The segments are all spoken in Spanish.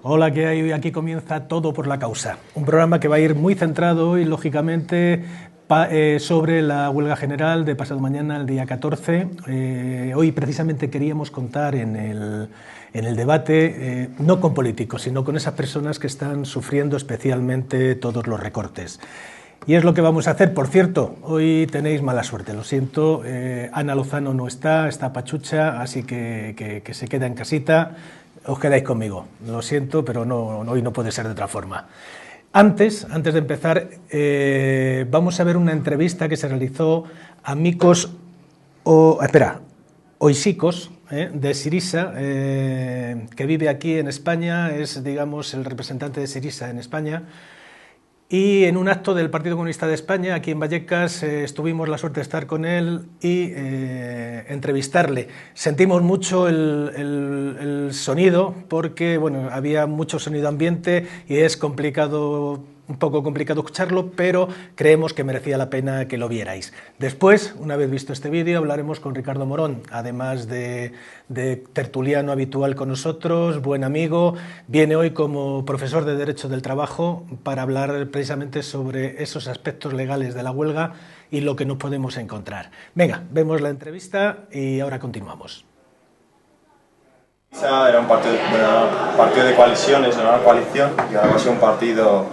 Hola, ¿qué hay? Hoy aquí comienza Todo por la Causa, un programa que va a ir muy centrado hoy, lógicamente, sobre la huelga general de pasado mañana, el día 14. Hoy precisamente queríamos contar en el debate, no con políticos, sino con esas personas que están sufriendo especialmente todos los recortes. Y es lo que vamos a hacer. Por cierto, hoy tenéis mala suerte, lo siento, Ana Lozano no está pachucha, así que se queda en casita. Os quedáis conmigo, lo siento, pero hoy no puede ser de otra forma. Antes de empezar, vamos a ver una entrevista que se realizó a Mikos Oisíkos, de Syriza, que vive aquí en España, es, digamos, el representante de Syriza en España. Y en un acto del Partido Comunista de España, aquí en Vallecas, tuvimos la suerte de estar con él y entrevistarle. Sentimos mucho el sonido porque bueno, había mucho sonido ambiente y es complicado, un poco complicado escucharlo, pero creemos que merecía la pena que lo vierais. Después, una vez visto este vídeo, hablaremos con Ricardo Morón, además de tertuliano habitual con nosotros, buen amigo. Viene hoy como profesor de Derecho del Trabajo para hablar precisamente sobre esos aspectos legales de la huelga y lo que nos podemos encontrar. Venga, vemos la entrevista y ahora continuamos. Era un partido de coaliciones, no una coalición, y ahora va a ser un partido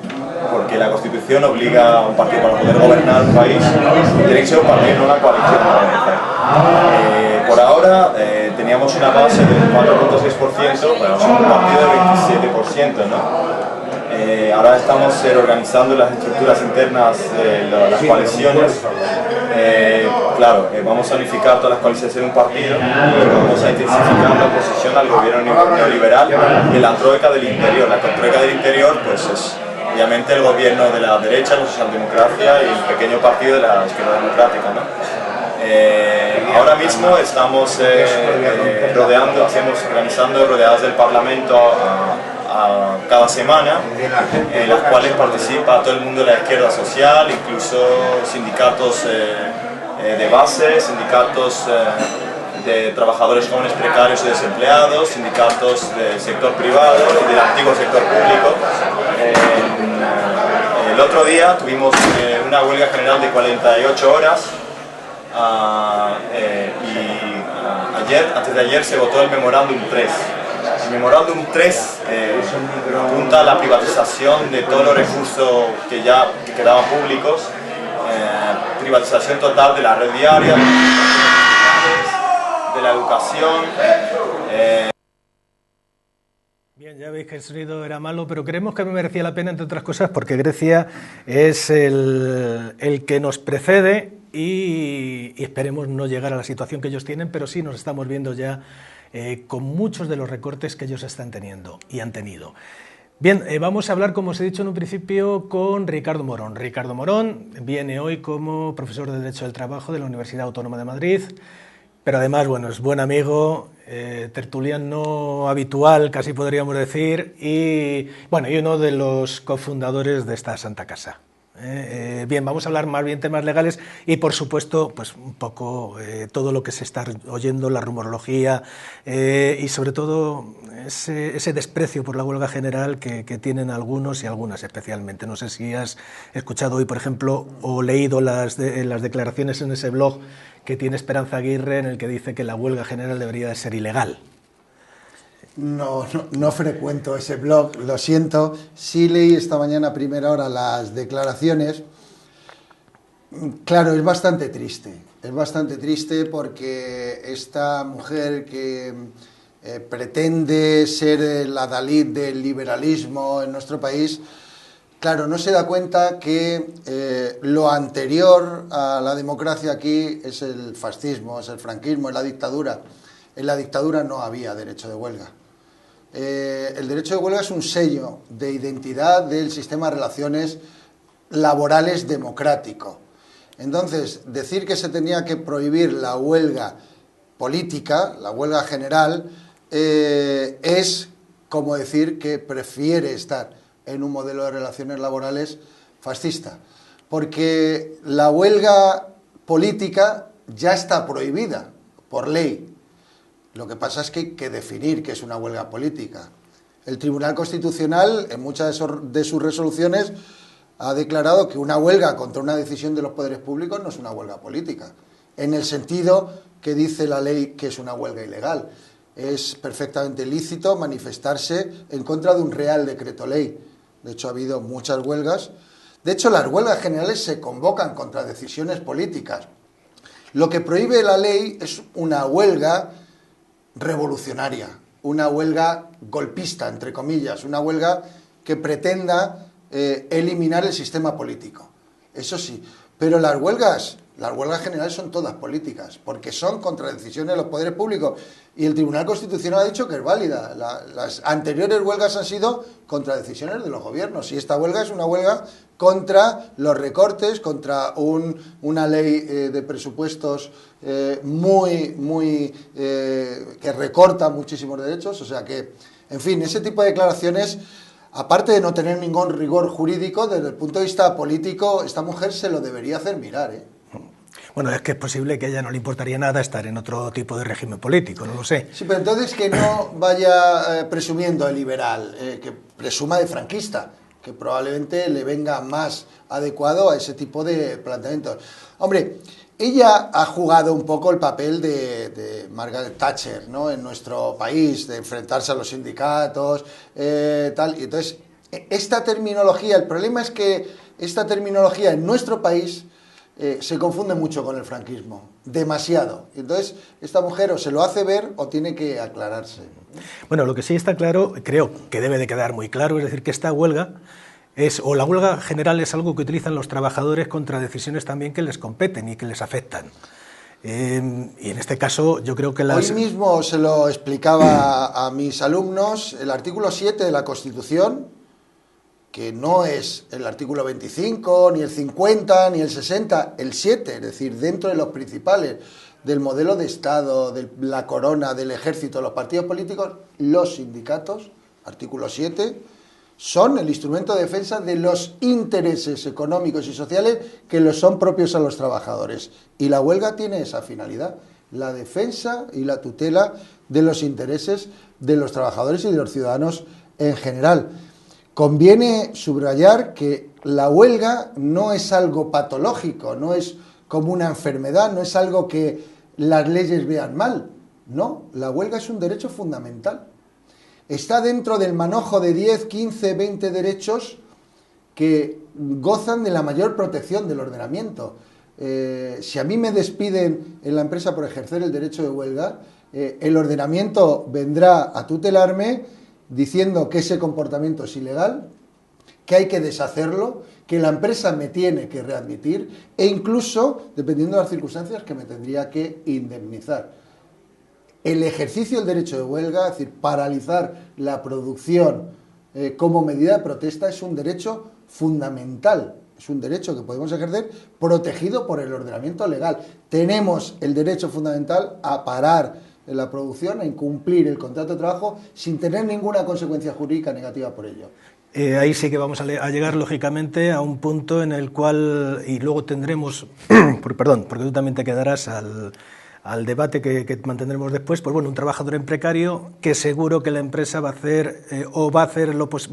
porque la Constitución obliga a un partido para poder gobernar un país, tiene que ser un partido, no una coalición. Por ahora teníamos una base del 4.6%, pero es un partido del 27%, ¿no? Ahora estamos organizando las estructuras internas de las coaliciones. Claro, vamos a unificar todas las coaliciones en un partido y vamos a intensificar la oposición al gobierno neoliberal y la troika del interior. La troika del interior pues es obviamente el gobierno de la derecha, la socialdemocracia y el pequeño partido de la izquierda democrática, ¿no? Ahora mismo estamos organizando rodeadas del Parlamento cada semana, en las cuales participa todo el mundo de la izquierda social, incluso sindicatos de base, sindicatos de trabajadores jóvenes precarios y desempleados, sindicatos del sector privado y del antiguo sector público. El otro día tuvimos una huelga general de 48 horas y antes de ayer se votó el Memorándum 3. El Memorándum 3 apunta a la privatización de todos los recursos que quedaban públicos, privatización total de la red diaria, de la educación. Bien, ya veis que el sonido era malo, pero creemos que me merecía la pena, entre otras cosas, porque Grecia es el que nos precede y esperemos no llegar a la situación que ellos tienen, pero sí nos estamos viendo ya con muchos de los recortes que ellos están teniendo y han tenido. Bien, vamos a hablar, como os he dicho en un principio, con Ricardo Morón. Ricardo Morón viene hoy como profesor de Derecho del Trabajo de la Universidad Autónoma de Madrid, pero además, bueno, es buen amigo, tertuliano habitual, casi podríamos decir, y uno de los cofundadores de esta Santa Casa. Bien, vamos a hablar más bien temas legales y, por supuesto, pues un poco todo lo que se está oyendo, la rumorología y, sobre todo, ese desprecio por la huelga general que tienen algunos y algunas especialmente. No sé si has escuchado hoy, por ejemplo, o leído las declaraciones en ese blog que tiene Esperanza Aguirre, en el que dice que la huelga general debería de ser ilegal. No frecuento ese blog, lo siento. Sí leí esta mañana a primera hora las declaraciones. Claro, es bastante triste porque esta mujer que pretende ser la Dalí del liberalismo en nuestro país, claro, no se da cuenta que lo anterior a la democracia aquí es el fascismo, es el franquismo, es la dictadura. En la dictadura no había derecho de huelga. El derecho de huelga es un sello de identidad del sistema de relaciones laborales democrático. Entonces, decir que se tenía que prohibir la huelga política, la huelga general, es como decir que prefiere estar en un modelo de relaciones laborales fascista, porque la huelga política ya está prohibida por ley. Lo que pasa es que hay que definir qué es una huelga política. El Tribunal Constitucional, en muchas de sus resoluciones, ha declarado que una huelga contra una decisión de los poderes públicos no es una huelga política, en el sentido que dice la ley que es una huelga ilegal. Es perfectamente lícito manifestarse en contra de un real decreto ley. De hecho, ha habido muchas huelgas. De hecho, las huelgas generales se convocan contra decisiones políticas. Lo que prohíbe la ley es una huelga revolucionaria, una huelga golpista, entre comillas, una huelga que pretenda eliminar el sistema político. Eso sí, pero las huelgas generales son todas políticas, porque son contra decisiones de los poderes públicos. Y el Tribunal Constitucional ha dicho que es válida. Las anteriores huelgas han sido contra decisiones de los gobiernos. Y esta huelga es una huelga contra los recortes, contra una ley de presupuestos que recorta muchísimos derechos. O sea que, en fin, ese tipo de declaraciones, aparte de no tener ningún rigor jurídico, desde el punto de vista político, esta mujer se lo debería hacer mirar, ¿eh? Bueno, es que es posible que a ella no le importaría nada estar en otro tipo de régimen político, no lo sé. Sí, pero entonces que no vaya presumiendo de liberal, que presuma de franquista, que probablemente le venga más adecuado a ese tipo de planteamientos. Hombre, ella ha jugado un poco el papel de Margaret Thatcher, ¿no?, en nuestro país, de enfrentarse a los sindicatos, tal. Y entonces, esta terminología, el problema es que esta terminología en nuestro país se confunde mucho con el franquismo, demasiado. Entonces, esta mujer o se lo hace ver o tiene que aclararse. Bueno, lo que sí está claro, creo que debe de quedar muy claro, es decir, que esta huelga o la huelga general es algo que utilizan los trabajadores contra decisiones también que les competen y que les afectan. Y en este caso yo creo que Hoy mismo se lo explicaba a mis alumnos, el artículo 7 de la Constitución, que no es el artículo 25, ni el 50, ni el 60, el 7, es decir, dentro de los principales del modelo de Estado, de la corona, del ejército, los partidos políticos, los sindicatos, artículo 7, son el instrumento de defensa de los intereses económicos y sociales que los son propios a los trabajadores. Y la huelga tiene esa finalidad, la defensa y la tutela de los intereses de los trabajadores y de los ciudadanos en general. Conviene subrayar que la huelga no es algo patológico, no es como una enfermedad, no es algo que las leyes vean mal. No, la huelga es un derecho fundamental. Está dentro del manojo de 10, 15, 20 derechos que gozan de la mayor protección del ordenamiento. Si a mí me despiden en la empresa por ejercer el derecho de huelga, el ordenamiento vendrá a tutelarme diciendo que ese comportamiento es ilegal, que hay que deshacerlo, que la empresa me tiene que readmitir e incluso, dependiendo de las circunstancias, que me tendría que indemnizar. El ejercicio del derecho de huelga, es decir, paralizar la producción como medida de protesta, es un derecho fundamental, es un derecho que podemos ejercer protegido por el ordenamiento legal. Tenemos el derecho fundamental a parar en la producción, a incumplir el contrato de trabajo sin tener ninguna consecuencia jurídica negativa por ello. Ahí sí que vamos a llegar, lógicamente, a un punto en el cual, y luego tendremos, perdón, porque tú también te quedarás al debate que mantendremos después, pues bueno, un trabajador en precario que seguro que la empresa va a hacer,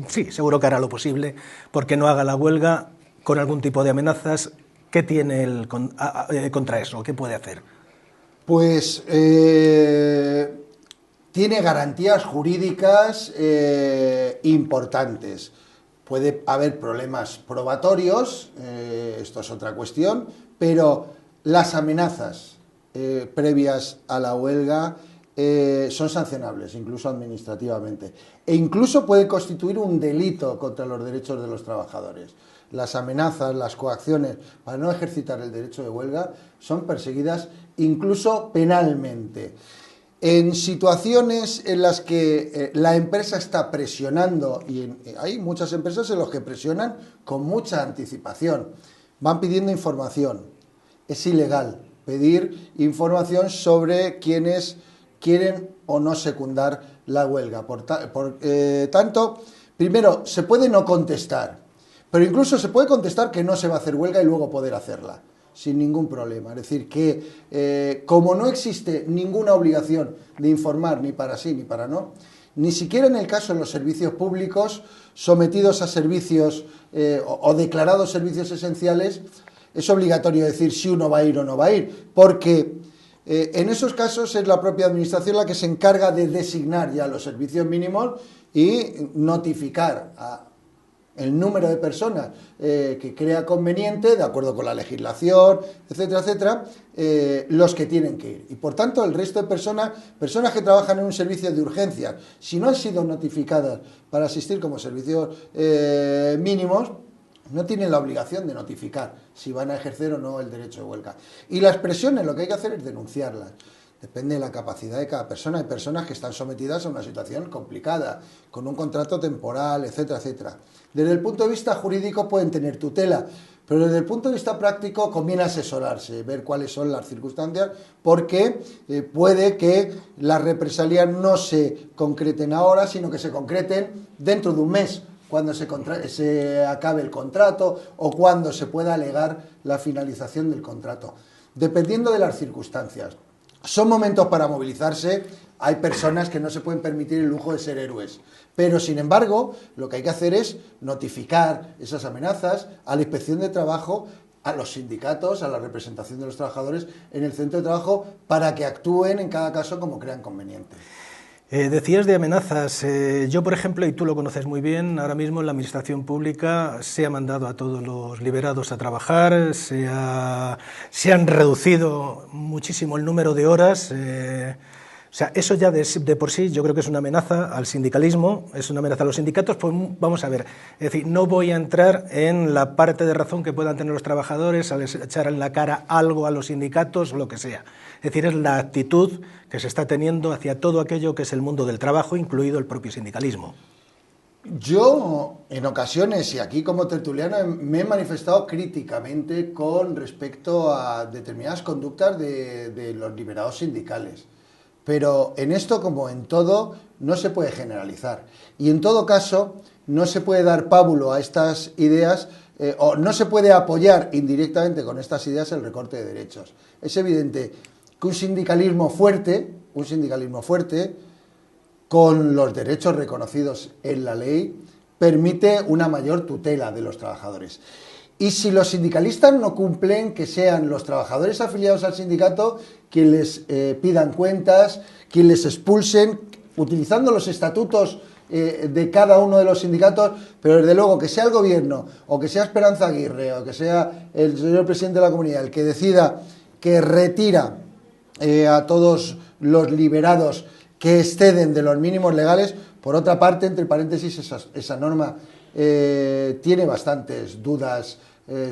sí, seguro que hará lo posible porque no haga la huelga con algún tipo de amenazas. ¿Qué tiene él contra eso? ¿Qué puede hacer? Pues tiene garantías jurídicas importantes. Puede haber problemas probatorios, esto es otra cuestión, pero las amenazas previas a la huelga son sancionables, incluso administrativamente, e incluso puede constituir un delito contra los derechos de los trabajadores. Las amenazas, las coacciones para no ejercitar el derecho de huelga son perseguidas incluso penalmente. En situaciones en las que la empresa está presionando, y hay muchas empresas en las que presionan con mucha anticipación, van pidiendo información. Es ilegal pedir información sobre quienes quieren o no secundar la huelga. Por tanto, primero, se puede no contestar, pero incluso se puede contestar que no se va a hacer huelga y luego poder hacerla, sin ningún problema. Es decir, que como no existe ninguna obligación de informar ni para sí ni para no, Ni siquiera en el caso de los servicios públicos sometidos a servicios o declarados servicios esenciales es obligatorio decir si uno va a ir o no va a ir, porque en esos casos es la propia administración la que se encarga de designar ya los servicios mínimos y notificar a el número de personas que crea conveniente, de acuerdo con la legislación, etcétera, etcétera, los que tienen que ir. Y por tanto, el resto de personas que trabajan en un servicio de urgencias, si no han sido notificadas para asistir como servicios mínimos, no tienen la obligación de notificar si van a ejercer o no el derecho de huelga. Y las presiones, lo que hay que hacer es denunciarlas. Depende de la capacidad de cada persona. Hay personas que están sometidas a una situación complicada, con un contrato temporal, etcétera, etcétera. Desde el punto de vista jurídico pueden tener tutela, pero desde el punto de vista práctico conviene asesorarse, ver cuáles son las circunstancias, porque puede que las represalias no se concreten ahora, sino que se concreten dentro de un mes, cuando se acabe el contrato o cuando se pueda alegar la finalización del contrato, dependiendo de las circunstancias. Son momentos para movilizarse, hay personas que no se pueden permitir el lujo de ser héroes, pero sin embargo lo que hay que hacer es notificar esas amenazas a la Inspección de Trabajo, a los sindicatos, a la representación de los trabajadores en el centro de trabajo, para que actúen en cada caso como crean conveniente. Decías de amenazas. Yo, por ejemplo, y tú lo conoces muy bien, ahora mismo en la administración pública se ha mandado a todos los liberados a trabajar, se han reducido muchísimo el número de horas. O sea, eso ya de por sí yo creo que es una amenaza al sindicalismo, es una amenaza a los sindicatos. Pues vamos a ver, es decir, no voy a entrar en la parte de razón que puedan tener los trabajadores al echar en la cara algo a los sindicatos o lo que sea. Es decir, es la actitud que se está teniendo hacia todo aquello que es el mundo del trabajo, incluido el propio sindicalismo. Yo, en ocasiones, y aquí como tertuliano, me he manifestado críticamente con respecto a determinadas conductas de los liberados sindicales. Pero en esto, como en todo, no se puede generalizar. Y en todo caso, no se puede dar pábulo a estas ideas o no se puede apoyar indirectamente con estas ideas el recorte de derechos. Es evidente que un sindicalismo fuerte, con los derechos reconocidos en la ley, permite una mayor tutela de los trabajadores. Y si los sindicalistas no cumplen, que sean los trabajadores afiliados al sindicato quien les pidan cuentas, quien les expulsen, utilizando los estatutos de cada uno de los sindicatos, pero desde luego que sea el gobierno, o que sea Esperanza Aguirre, o que sea el señor presidente de la comunidad el que decida que retira a todos los liberados que exceden de los mínimos legales. Por otra parte, entre paréntesis, esa norma tiene bastantes dudas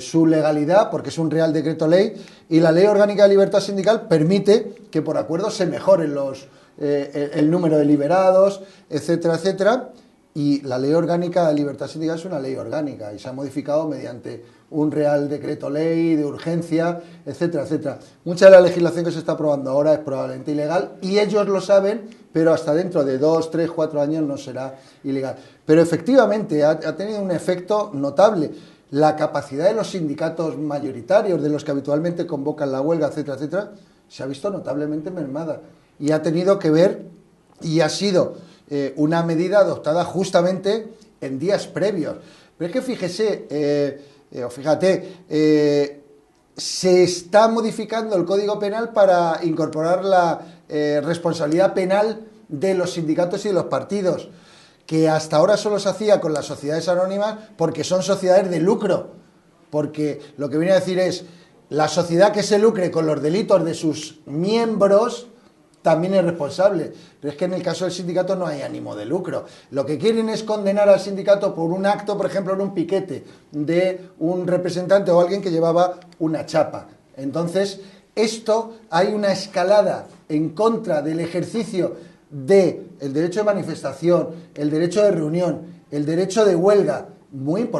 su legalidad, porque es un real decreto ley, y la Ley Orgánica de Libertad Sindical permite que por acuerdo se mejoren el número de liberados, etcétera, etcétera. Y la Ley Orgánica de Libertad Sindical es una ley orgánica y se ha modificado mediante un real decreto ley de urgencia, etcétera, etcétera. Mucha de la legislación que se está aprobando ahora es probablemente ilegal y ellos lo saben, pero hasta dentro de 2, 3, 4 años no será ilegal. Pero efectivamente ha tenido un efecto notable. La capacidad de los sindicatos mayoritarios, de los que habitualmente convocan la huelga, etcétera, etcétera, se ha visto notablemente mermada y ha tenido que ver y ha sido una medida adoptada justamente en días previos. Pero es que fíjese, se está modificando el Código Penal para incorporar la responsabilidad penal de los sindicatos y de los partidos, que hasta ahora solo se hacía con las sociedades anónimas porque son sociedades de lucro, porque lo que viene a decir es la sociedad que se lucre con los delitos de sus miembros también es responsable, pero es que en el caso del sindicato no hay ánimo de lucro. Lo que quieren es condenar al sindicato por un acto, por ejemplo, en un piquete de un representante o alguien que llevaba una chapa. Entonces, hay una escalada en contra del ejercicio del derecho de manifestación, el derecho de reunión, el derecho de huelga, muy importante.